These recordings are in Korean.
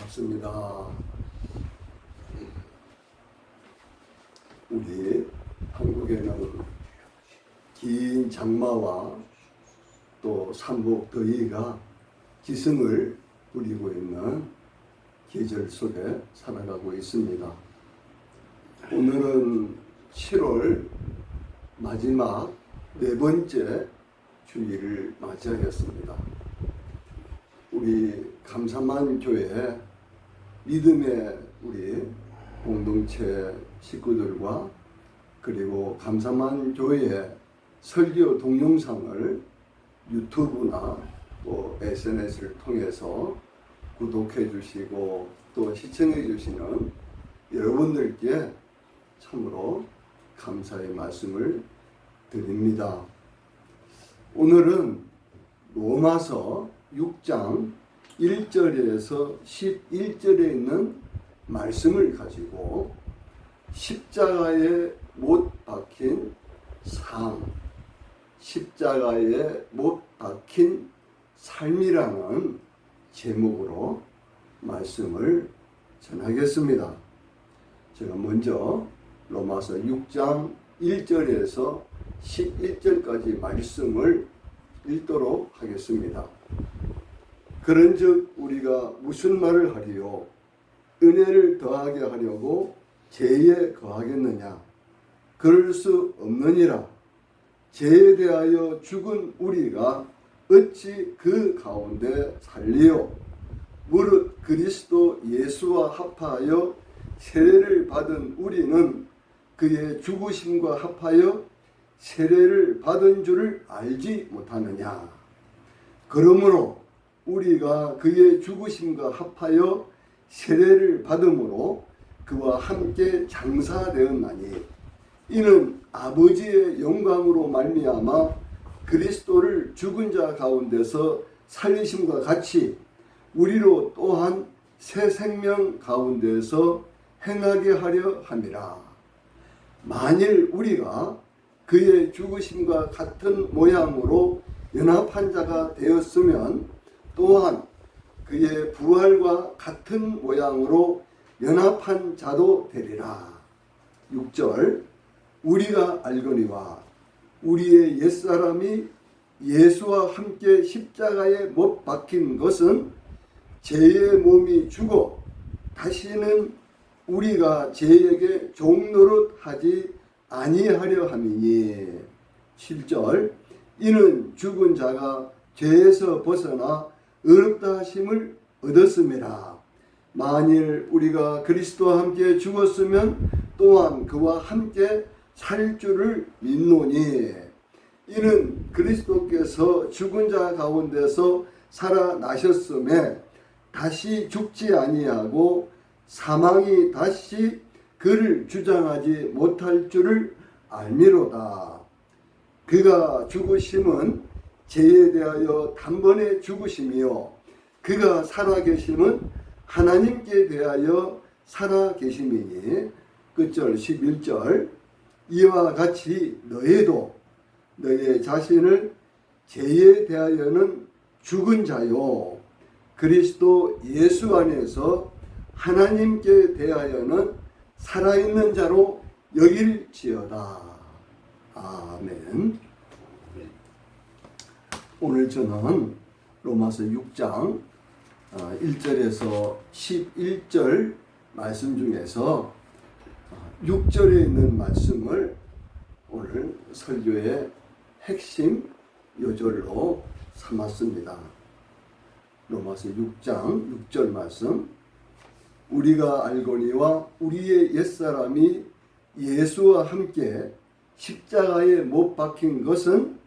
반갑습니다. 우리 한국에는 긴 장마와 또 삼복 더위가 기승을 부리고 있는 계절 속에 살아가고 있습니다. 오늘은 7월 마지막 네 번째 주일을 맞이하였습니다. 우리 감사만 교회 믿음의 우리 공동체 식구들과 그리고 감사만 교회의 설교 동영상을 유튜브나 또 SNS를 통해서 구독해 주시고 또 시청해 주시는 여러분들께 참으로 감사의 말씀을 드립니다. 오늘은 로마서 6장 1절에서 11절에 있는 말씀을 가지고 십자가에 못 박힌 삶, 십자가에 못 박힌 삶이라는 제목으로 말씀을 전하겠습니다. 제가 먼저 로마서 6장 1절에서 11절까지 말씀을 읽도록 하겠습니다. 그런즉 우리가 무슨 말을 하리요? 은혜를 더하게 하려고 죄에 거하겠느냐? 그럴 수 없느니라. 죄에 대하여 죽은 우리가 어찌 그 가운데 살리요? 무릇 그리스도 예수와 합하여 세례를 받은 우리는 그의 죽으심과 합하여 세례를 받은 줄을 알지 못하느냐? 그러므로 우리가 그의 죽으심과 합하여 세례를 받음으로 그와 함께 장사되었나니 이는 아버지의 영광으로 말미암아 그리스도를 죽은 자 가운데서 살리심과 같이 우리로 또한 새 생명 가운데서 행하게 하려 함이라. 만일 우리가 그의 죽으심과 같은 모양으로 연합한 자가 되었으면 또한 그의 부활과 같은 모양으로 연합한 자도 되리라. 6절 우리가 알거니와 우리의 옛사람이 예수와 함께 십자가에 못 박힌 것은 죄의 몸이 죽어 다시는 우리가 죄에게 종노릇하지 아니하려 함이니. 7절 이는 죽은 자가 죄에서 벗어나 의롭다 하심을 얻었음이라. 만일 우리가 그리스도와 함께 죽었으면 또한 그와 함께 살 줄을 믿노니 이는 그리스도께서 죽은 자 가운데서 살아나셨음에 다시 죽지 아니하고 사망이 다시 그를 주장하지 못할 줄을 알미로다. 그가 죽으심은 죄에 대하여 단번에 죽으심이요 그가 살아계심은 하나님께 대하여 살아계심이니. 끝절 11절 이와 같이 너희도 너희 자신을 죄에 대하여는 죽은 자요 그리스도 예수 안에서 하나님께 대하여는 살아있는 자로 여길지어다. 아멘. 오늘 저는 로마서 6장 1절에서 11절 말씀 중에서 6절에 있는 말씀을 오늘 설교의 핵심 요절로 삼았습니다. 로마서 6장 6절 말씀 우리가 알거니와 우리의 옛사람이 예수와 함께 십자가에 못 박힌 것은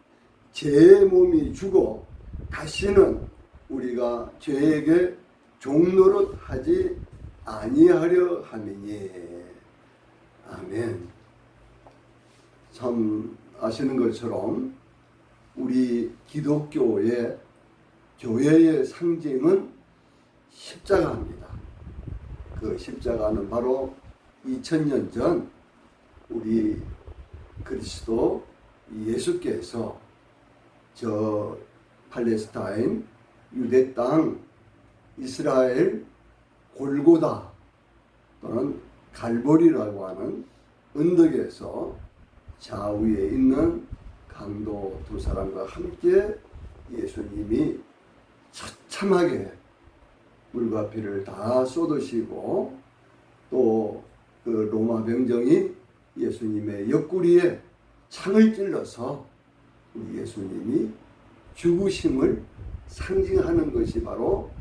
죄의 몸이 죽어 다시는 우리가 죄에게 종노릇하지 아니하려 함이니. 아멘. 참 아시는 것처럼 우리 기독교의 교회의 상징은 십자가입니다. 그 십자가는 바로 2000년 전 우리 그리스도 예수께서 저 팔레스타인 유대 땅 이스라엘 골고다 또는 갈보리라고 하는 언덕에서 좌우에 있는 강도 두 사람과 함께 예수님이 처참하게 물과 피를 다 쏟으시고 또 그 로마 병정이 예수님의 옆구리에 창을 찔러서 예수님이 죽으심을 상징하는 것이 바로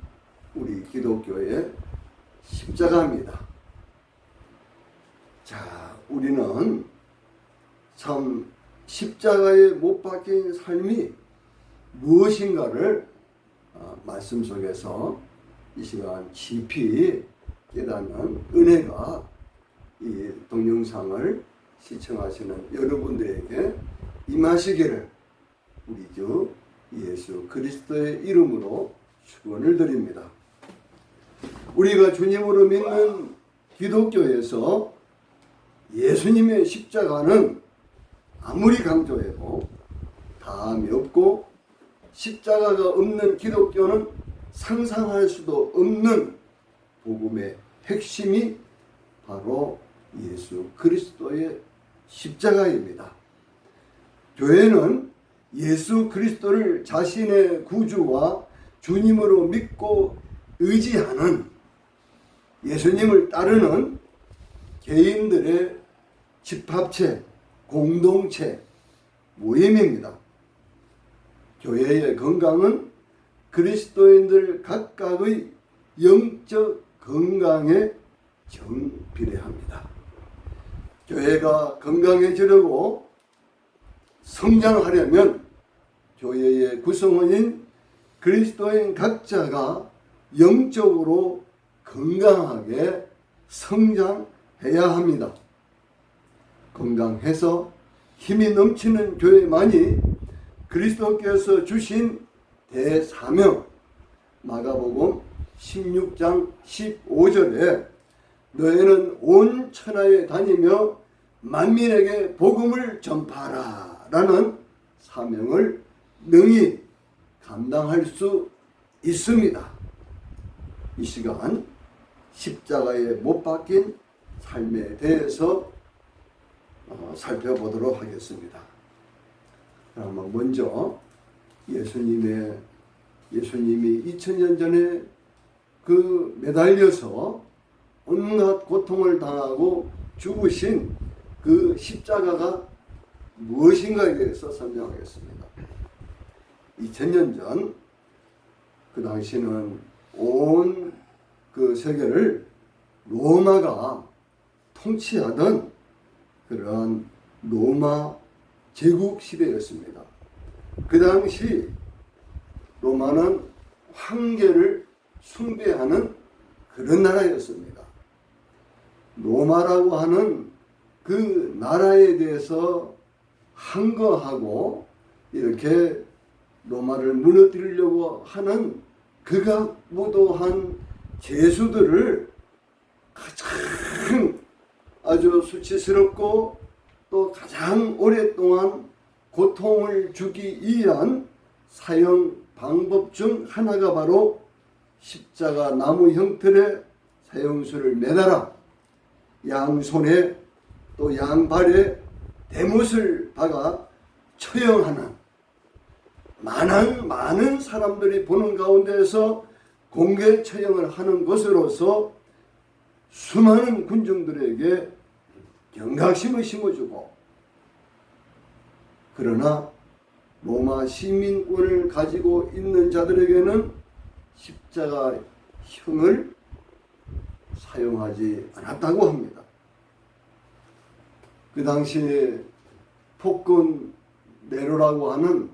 우리 기독교의 십자가입니다. 자, 우리는 참 십자가에 못 박힌 삶이 무엇인가를 말씀 속에서 이 시간 깊이 깨닫는 은혜가 이 동영상을 시청하시는 여러분들에게 임하시기를 우리 주 예수 그리스도의 이름으로 축원을 드립니다. 우리가 주님으로 믿는 기독교에서 예수님의 십자가는 아무리 강조해도 다함이 없고 십자가가 없는 기독교는 상상할 수도 없는 복음의 핵심이 바로 예수 그리스도의 십자가입니다. 교회는 예수 그리스도를 자신의 구주와 주님으로 믿고 의지하는 예수님을 따르는 개인들의 집합체, 공동체, 모임입니다. 교회의 건강은 그리스도인들 각각의 영적 건강에 정비례합니다. 교회가 건강해지려고 성장하려면 교회의 구성원인 그리스도인 각자가 영적으로 건강하게 성장해야 합니다. 건강해서 힘이 넘치는 교회만이 그리스도께서 주신 대사명, 마가복음 16장 15절에 너희는 온 천하에 다니며 만민에게 복음을 전파하라 라는 사명을 능히 감당할 수 있습니다. 이 시간 십자가에 못 박힌 삶에 대해서 살펴보도록 하겠습니다. 그러면 먼저 예수님이 2000년 전에 그 매달려서 온갖 고통을 당하고 죽으신 그 십자가가 무엇인가에 대해서 설명하겠습니다. 2000년 전 그 당시는 온 그 세계를 로마가 통치하던 그러한 로마 제국 시대였습니다. 그 당시 로마는 황제를 숭배하는 그런 나라였습니다. 로마라고 하는 그 나라에 대해서 항거하고 이렇게 로마를 무너뜨리려고 하는 극악무도한 죄수들을 가장 아주 수치스럽고 또 가장 오랫동안 고통을 주기 위한 사형 방법 중 하나가 바로 십자가 나무 형틀에 사형수를 매달아 양손에 또 양발에 대못을 박아 처형하는 많은 사람들이 보는 가운데에서 공개 처형을 하는 것으로서 수많은 군중들에게 경각심을 심어주고 그러나 로마 시민권을 가지고 있는 자들에게는 십자가형을 사용하지 않았다고 합니다. 그 당시에 폭군 네로라고 하는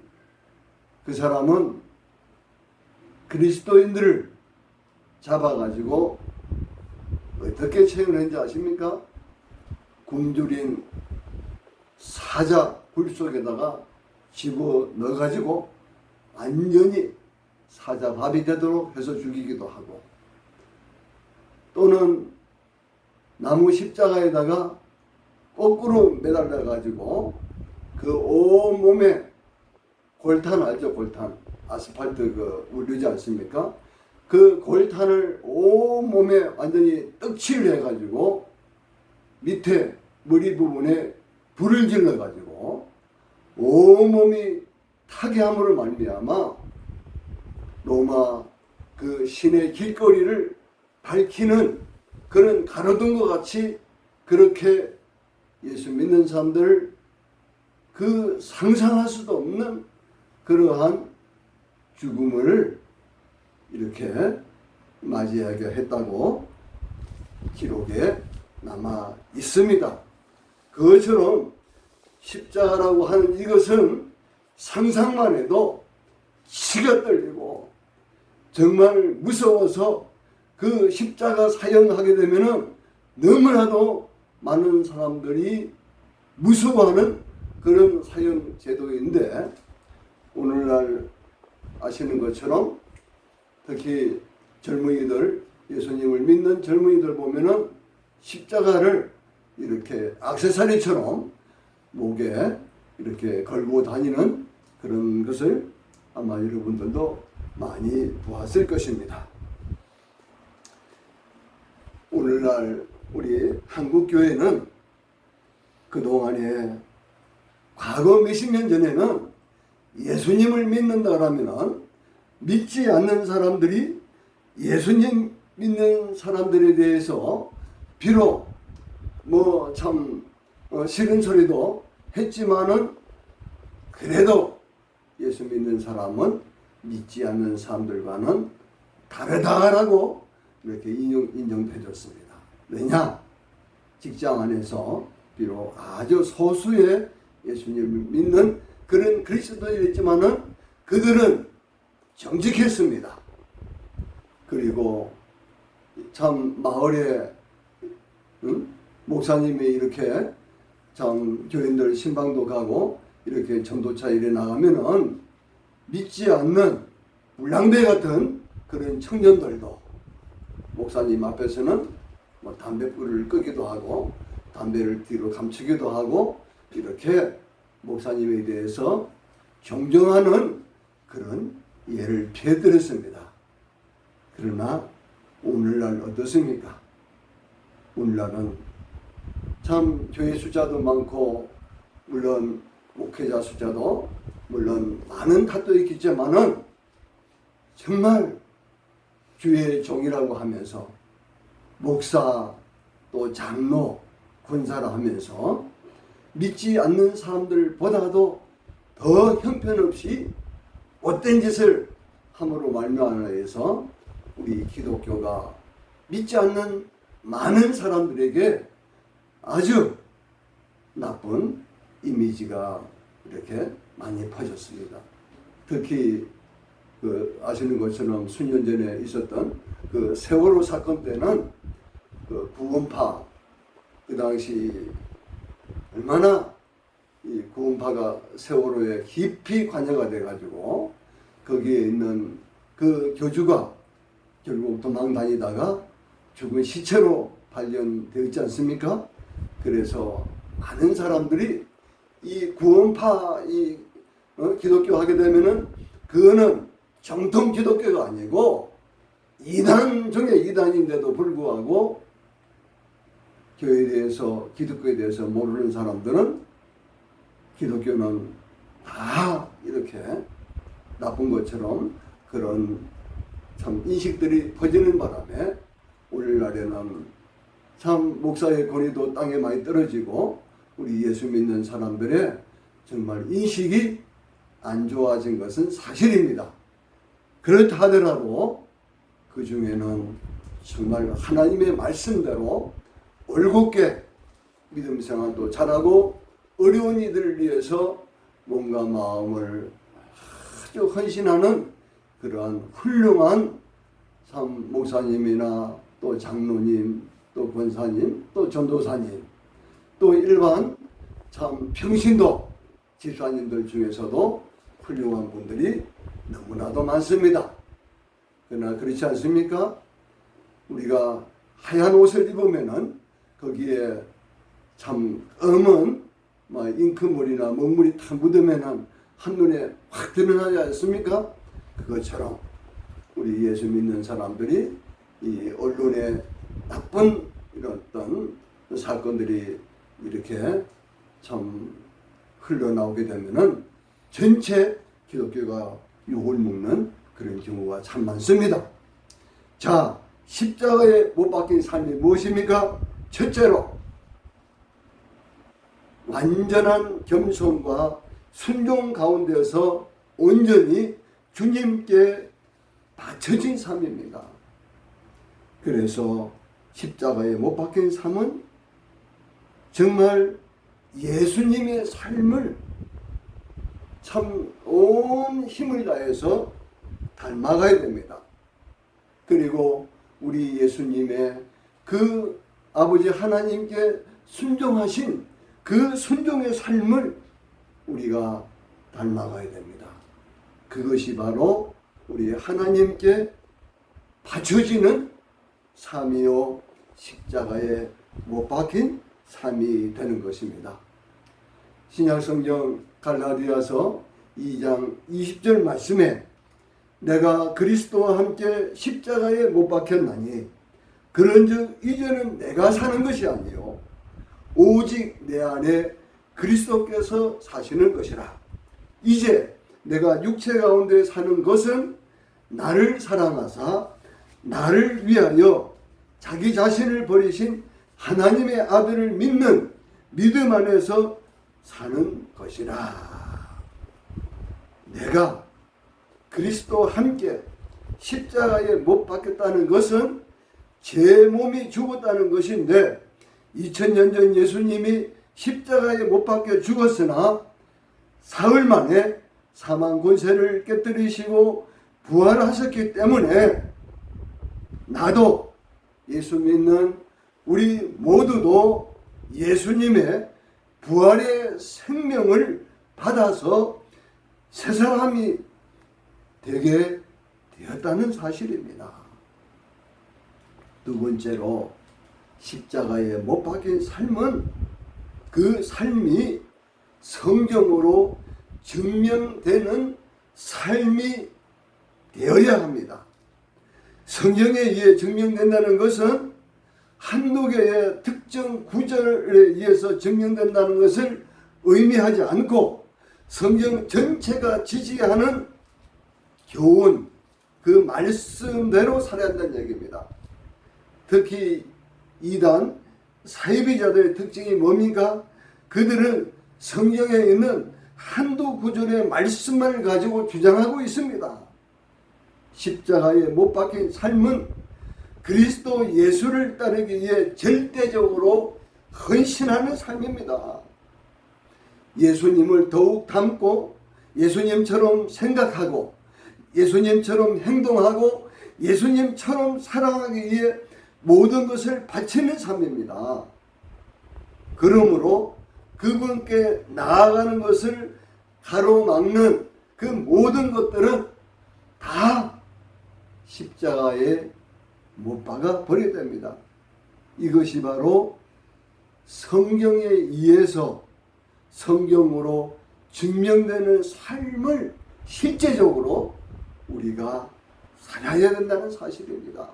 그 사람은 그리스도인들을 잡아가지고 어떻게 처형을 했는지 아십니까? 굶주린 사자 굴 속에다가 집어 넣어가지고 완전히 사자 밥이 되도록 해서 죽이기도 하고 또는 나무 십자가에다가 거꾸로 매달려가지고 그 온몸에 골탄 알죠? 골탄 아스팔트 그 울리지 않습니까? 그 골탄을 온몸에 완전히 떡칠을 해가지고 밑에 머리 부분에 불을 질러가지고 온몸이 타게 함으로 말미암아 로마 그 시내 길거리를 밝히는 그런 가로등과 같이 그렇게 예수 믿는 사람들 그 상상할 수도 없는 그러한 죽음을 이렇게 맞이하게 했다고 기록에 남아 있습니다. 그것처럼 십자가라고 하는 이것은 상상만 해도 치가 떨리고 정말 무서워서 그 십자가 사형하게 되면은 너무나도 많은 사람들이 무서워하는 그런 사형 제도인데, 오늘날 아시는 것처럼 특히 젊은이들, 예수님을 믿는 젊은이들 보면은 십자가를 이렇게 액세서리처럼 목에 이렇게 걸고 다니는 그런 것을 아마 여러분들도 많이 보았을 것입니다. 오늘날 우리 한국교회는 그동안에 과거 몇십 년 전에는 예수님을 믿는다라면 믿지 않는 사람들이 예수님 믿는 사람들에 대해서 비록 뭐 참 싫은 소리도 했지만은 그래도 예수 믿는 사람은 믿지 않는 사람들과는 다르다라고 이렇게 인정해 줬습니다. 왜냐? 직장 안에서 비록 아주 소수의 예수님을 믿는 그런 그리스도인이었지만은 그들은 정직했습니다. 그리고 참 마을에 목사님이 이렇게 참 교인들 신방도 가고 이렇게 전도차 일에 나가면은 믿지 않는 불량배 같은 그런 청년들도 목사님 앞에서는 뭐 담배불을 끄기도 하고 담배를 뒤로 감추기도 하고 이렇게 목사님에 대해서 존경하는 그런 예를 펴드렸습니다. 그러나 오늘날 어떻습니까? 오늘날은 참 교회 숫자도 많고 물론 목회자 숫자도 물론 많은 탓도 있겠지만은 정말 주의 종이라고 하면서 목사 또 장로 권사라 하면서 믿지 않는 사람들보다도 더 형편없이 못된 짓을 함으로 말미암아서 우리 기독교가 믿지 않는 많은 사람들에게 아주 나쁜 이미지가 이렇게 많이 퍼졌습니다. 특히 아시는 것처럼 수년 전에 있었던 그 세월호 사건 때는 그 구원파 그 당시 얼마나 이 구원파가 세월호에 깊이 관여가 돼가지고 거기에 있는 그 교주가 결국 도망 다니다가 죽은 시체로 발견되었지 않습니까? 그래서 많은 사람들이 이 구원파 기독교 하게 되면은 그거는 정통 기독교가 아니고 이단 중에 이단인데도 불구하고 교회에 대해서 기독교에 대해서 모르는 사람들은 기독교는 다 이렇게 나쁜 것처럼 그런 참 인식들이 퍼지는 바람에 오늘날에는 참 목사의 권위도 땅에 많이 떨어지고 우리 예수 믿는 사람들의 정말 인식이 안 좋아진 것은 사실입니다. 그렇다 하더라도 그 중에는 정말 하나님의 말씀대로 올곧게 믿음 생활도 잘하고 어려운 이들을 위해서 몸과 마음을 아주 헌신하는 그러한 훌륭한 참 목사님이나 또 장로님 또 권사님 또 전도사님 또 일반 참 평신도 집사님들 중에서도 훌륭한 분들이 너무나도 많습니다. 그러나 그렇지 않습니까? 우리가 하얀 옷을 입으면은 거기에 참 검은 잉크물이나 먹물이 탁 묻으면은 한눈에 확 드러나지 않습니까? 그것처럼 우리 예수 믿는 사람들이 이 언론에 나쁜 이런 어떤 사건들이 이렇게 참 흘러나오게 되면은 전체 기독교가 욕을 먹는 그런 경우가 참 많습니다. 자, 십자가에 못 박힌 삶이 무엇입니까? 첫째로 완전한 겸손과 순종 가운데서 온전히 주님께 바쳐진 삶입니다. 그래서 십자가에 못 박힌 삶은 정말 예수님의 삶을 참 온 힘을 다해서 닮아가야 됩니다. 그리고 우리 예수님의 그 아버지 하나님께 순종하신 그 순종의 삶을 우리가 닮아가야 됩니다. 그것이 바로 우리 하나님께 바쳐지는 삶이요 십자가에 못 박힌 삶이 되는 것입니다. 신약성경 갈라디아서 2장 20절 말씀에 내가 그리스도와 함께 십자가에 못 박혔나니 그런즉 이제는 내가 사는 것이 아니요 오직 내 안에 그리스도께서 사시는 것이라. 이제 내가 육체 가운데 사는 것은 나를 사랑하사 나를 위하여 자기 자신을 버리신 하나님의 아들을 믿는 믿음 안에서 사는 것이라. 내가 그리스도와 함께 십자가에 못 박혔다는 것은 제 몸이 죽었다는 것인데 2000년 전 예수님이 십자가에 못 박혀 죽었으나 사흘 만에 사망 권세를 깨뜨리시고 부활하셨기 때문에 나도 예수 믿는 우리 모두도 예수님의 부활의 생명을 받아서 새 사람이 되게 되었다는 사실입니다. 두 번째로 십자가에 못 박힌 삶은 그 삶이 성경으로 증명되는 삶이 되어야 합니다. 성경에 의해 증명된다는 것은 한두 개의 특정 구절에 의해서 증명된다는 것을 의미하지 않고 성경 전체가 지지하는 교훈, 그 말씀대로 살아야 한다는 얘기입니다. 특히 이단 사이비자들의 특징이 뭡니까? 그들은 성경에 있는 한두 구절의 말씀만을 가지고 주장하고 있습니다. 십자가에 못 박힌 삶은 그리스도 예수를 따르기 위해 절대적으로 헌신하는 삶입니다. 예수님을 더욱 닮고 예수님처럼 생각하고 예수님처럼 행동하고 예수님처럼 살아가기 위해 모든 것을 바치는 삶입니다. 그러므로 그분께 나아가는 것을 가로막는 그 모든 것들은 다 십자가에 못 박아 버려야 됩니다. 이것이 바로 성경에 의해서 성경으로 증명되는 삶을 실제적으로 우리가 살아야 된다는 사실입니다.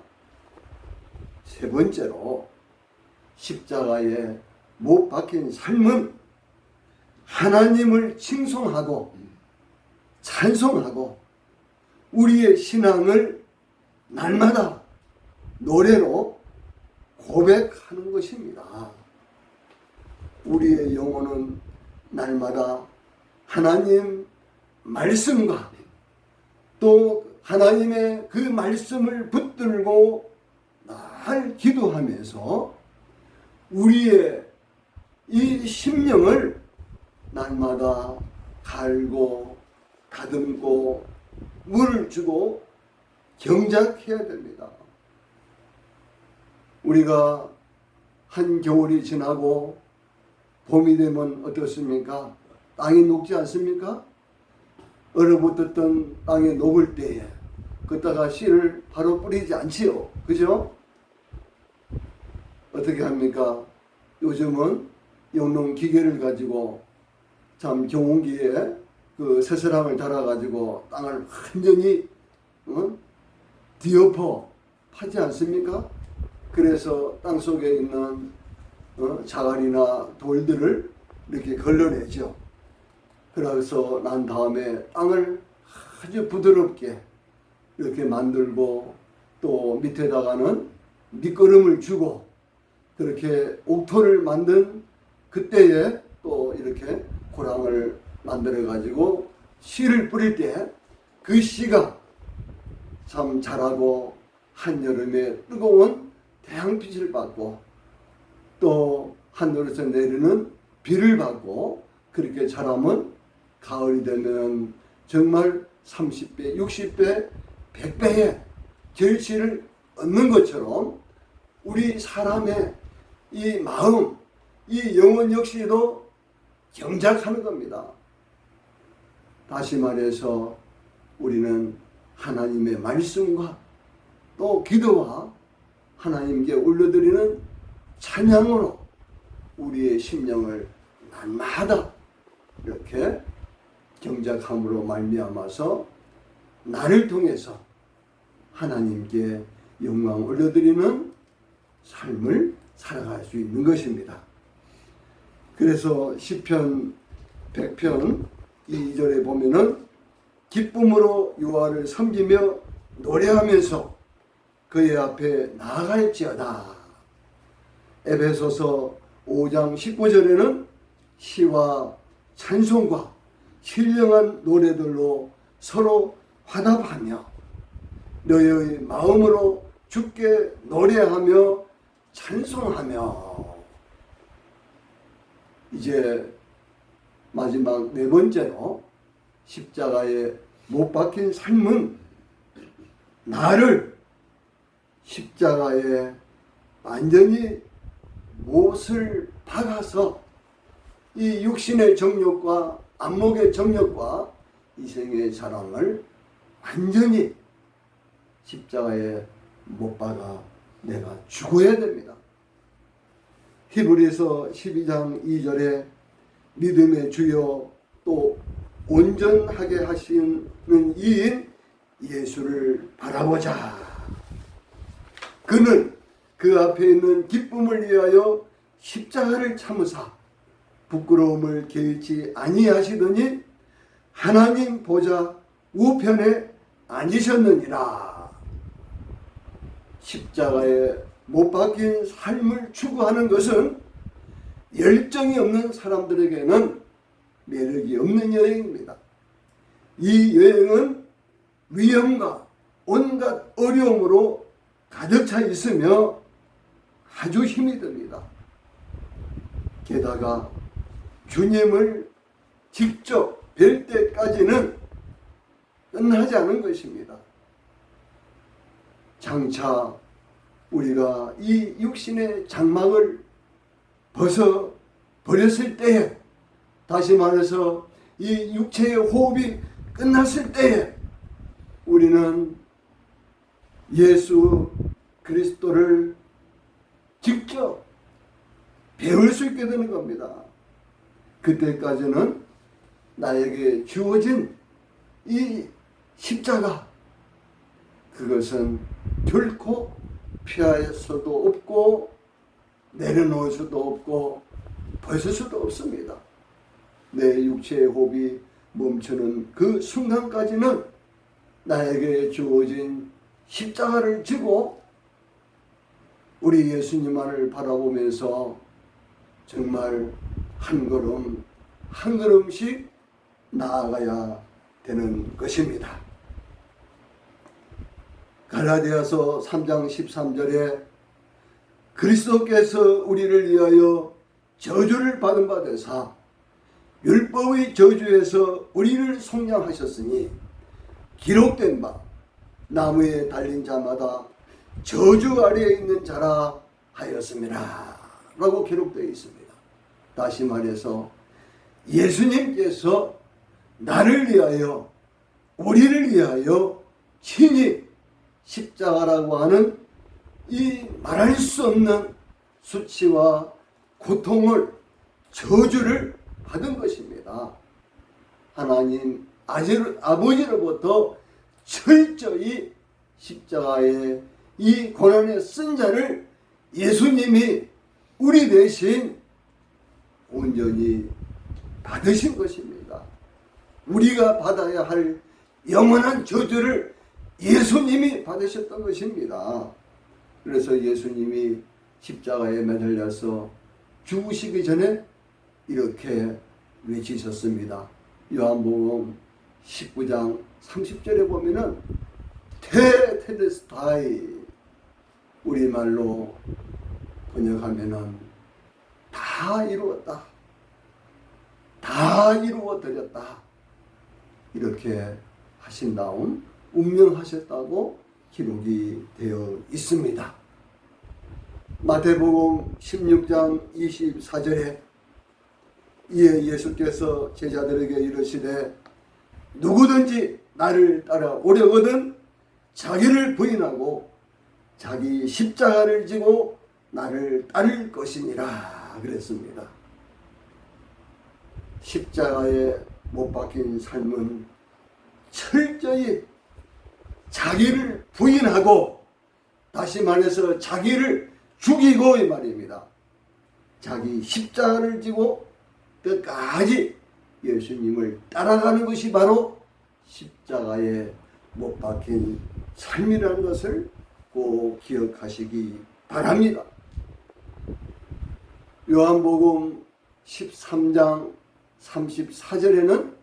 세 번째로 십자가에 못 박힌 삶은 하나님을 칭송하고 찬송하고 우리의 신앙을 날마다 노래로 고백하는 것입니다. 우리의 영혼은 날마다 하나님 말씀과 또 하나님의 그 말씀을 붙들고 날 기도하면서 우리의 이 심령을 날마다 갈고 다듬고 물을 주고 경작해야 됩니다. 우리가 한겨울이 지나고 봄이 되면 어떻습니까? 땅이 녹지 않습니까? 얼어붙었던 땅이 녹을 때에 그다가 씨를 바로 뿌리지 않지요. 그죠? 어떻게 합니까? 요즘은 영농 기계를 가지고 참 경운기에 그 새스랑을 달아가지고 땅을 완전히 뒤엎어 파지 않습니까? 그래서 땅속에 있는 자갈이나 돌들을 이렇게 걸러내죠. 그래서 난 다음에 땅을 아주 부드럽게 이렇게 만들고 또 밑에다가는 밑거름을 주고 그렇게 옥토를 만든 그때에 또 이렇게 고랑을 만들어 가지고 씨를 뿌릴 때 그 씨가 참 자라고 한여름에 뜨거운 태양빛을 받고 또 하늘에서 내리는 비를 받고 그렇게 자라면 가을이 되면 정말 30배, 60배, 100배의 결실을 얻는 것처럼 우리 사람의 이 마음, 이 영혼 역시도 경작하는 겁니다. 다시 말해서 우리는 하나님의 말씀과 또 기도와 하나님께 올려드리는 찬양으로 우리의 심령을 날마다 이렇게 경작함으로 말미암아서 나를 통해서 하나님께 영광 올려드리는 삶을 살아갈 수 있는 것입니다. 그래서 시편 100편 2절에 보면은 기쁨으로 여호와를 섬기며 노래하면서 그의 앞에 나아갈지어다. 에베소서 5장 19절에는 시와 찬송과 신령한 노래들로 서로 화답하며 너희의 마음으로 주께 노래하며 찬송하며. 이제 마지막 네 번째로 십자가에 못 박힌 삶은 나를 십자가에 완전히 못을 박아서 이 육신의 정욕과 안목의 정욕과 이생의 사랑을 완전히 십자가에 못 박아 내가 죽어야 됩니다. 히브리서 12장 2절에 믿음의 주요 또 온전하게 하시는 이인 예수를 바라보자. 그는 그 앞에 있는 기쁨을 위하여 십자가를 참으사 부끄러움을 개의치 아니하시더니 하나님 보좌 우편에 앉으셨느니라. 십자가에 못 박힌 삶을 추구하는 것은 열정이 없는 사람들에게는 매력이 없는 여행입니다. 이 여행은 위험과 온갖 어려움으로 가득 차 있으며 아주 힘이 듭니다. 게다가 주님을 직접 뵐 때까지는 끝나지 않은 것입니다. 장차 우리가 이 육신의 장막을 벗어 버렸을 때에, 다시 말해서 이 육체의 호흡이 끝났을 때에 우리는 예수 그리스도를 직접 배울 수 있게 되는 겁니다. 그때까지는 나에게 주어진 이 십자가, 그것은 결코 피할 수도 없고 내려놓을 수도 없고 벗을 수도 없습니다. 내 육체의 호흡이 멈추는 그 순간까지는 나에게 주어진 십자가를 지고 우리 예수님만을 바라보면서 정말 한 걸음 한 걸음씩 나아가야 되는 것입니다. 갈라디아서 3장 13절에 그리스도께서 우리를 위하여 저주를 받은 바 되사 율법의 저주에서 우리를 속량하셨으니 기록된 바 나무에 달린 자마다 저주 아래에 있는 자라 하였습니다 라고 기록되어 있습니다. 다시 말해서 예수님께서 나를 위하여, 우리를 위하여 친히 십자가라고 하는 이 말할 수 없는 수치와 고통을, 저주를 받은 것입니다. 하나님 아버지로부터 철저히 십자가의 이 고난의 쓴 자를 예수님이 우리 대신 온전히 받으신 것입니다. 우리가 받아야 할 영원한 저주를 예수님이 받으셨던 것입니다. 그래서 예수님이 십자가에 매달려서 죽으시기 전에 이렇게 외치셨습니다. 요한복음 19장 30절에 보면은 테텔레스타이, 우리말로 번역하면은 다 이루었다, 다 이루어드렸다, 이렇게 하신 다음 운명하셨다고 기록이 되어 있습니다. 마태복음 16장 24절에 이에 예수께서 제자들에게 이르시되 누구든지 나를 따라오려거든 자기를 부인하고 자기 십자가를 지고 나를 따를 것이니라 그랬습니다. 십자가에 못 박힌 삶은 철저히 자기를 부인하고, 다시 말해서 자기를 죽이고 이 말입니다. 자기 십자가를 지고 끝까지 예수님을 따라가는 것이 바로 십자가에 못 박힌 삶이라는 것을 꼭 기억하시기 바랍니다. 요한복음 13장 34절에는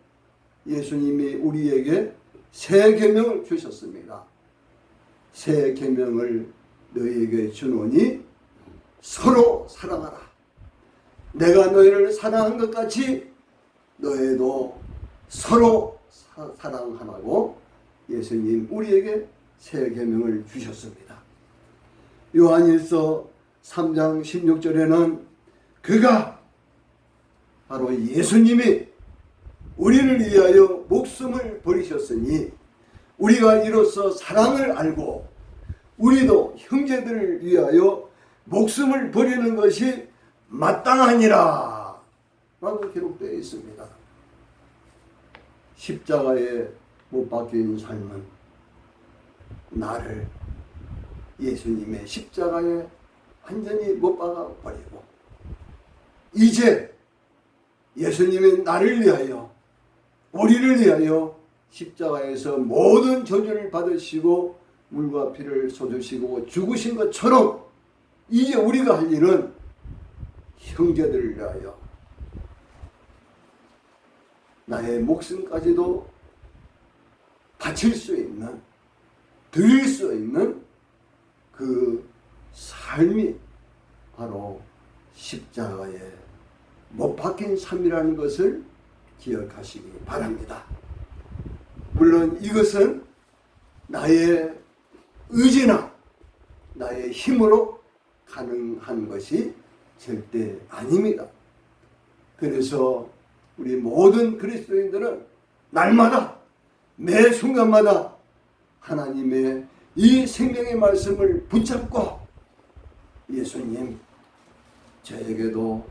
예수님이 우리에게 새 계명을 주셨습니다. 새 계명을 너희에게 주노니 서로 사랑하라. 내가 너희를 사랑한 것 같이 너희도 서로 사랑하라고 예수님 우리에게 새 계명을 주셨습니다. 요한일서 3장 16절에는 그가 바로 예수님이 우리를 위하여 목숨을 버리셨으니 우리가 이로써 사랑을 알고 우리도 형제들을 위하여 목숨을 버리는 것이 마땅하니라 라고 기록되어 있습니다. 십자가에 못 박힌 삶은 나를 예수님의 십자가에 완전히 못 박아 버리고 이제 예수님이 나를 위하여 우리를 위하여 십자가에서 모든 저주를 받으시고 물과 피를 쏟으시고 죽으신 것처럼 이제 우리가 할 일은 형제들을 위하여 나의 목숨까지도 바칠 수 있는, 드릴 수 있는 그 삶이 바로 십자가에 못 박힌 삶이라는 것을 기억하시기 바랍니다. 물론 이것은 나의 의지나 나의 힘으로 가능한 것이 절대 아닙니다. 그래서 우리 모든 그리스도인들은 날마다 매 순간마다 하나님의 이 생명의 말씀을 붙잡고 예수님 저에게도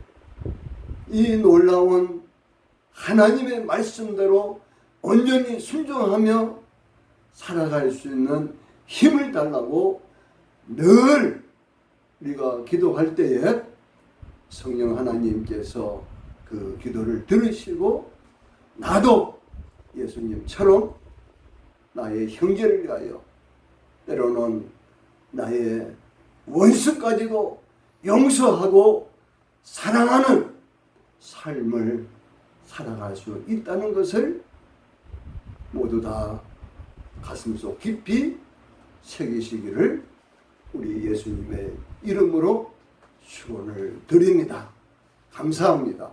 이 놀라운 하나님의 말씀대로 온전히 순종하며 살아갈 수 있는 힘을 달라고 늘 우리가 기도할 때에 성령 하나님께서 그 기도를 들으시고 나도 예수님처럼 나의 형제를 위하여 때로는 나의 원수까지도 용서하고 사랑하는 삶을 살아갈 수 있다는 것을 모두 다 가슴속 깊이 새기시기를 우리 예수님의 이름으로 축원을 드립니다. 감사합니다.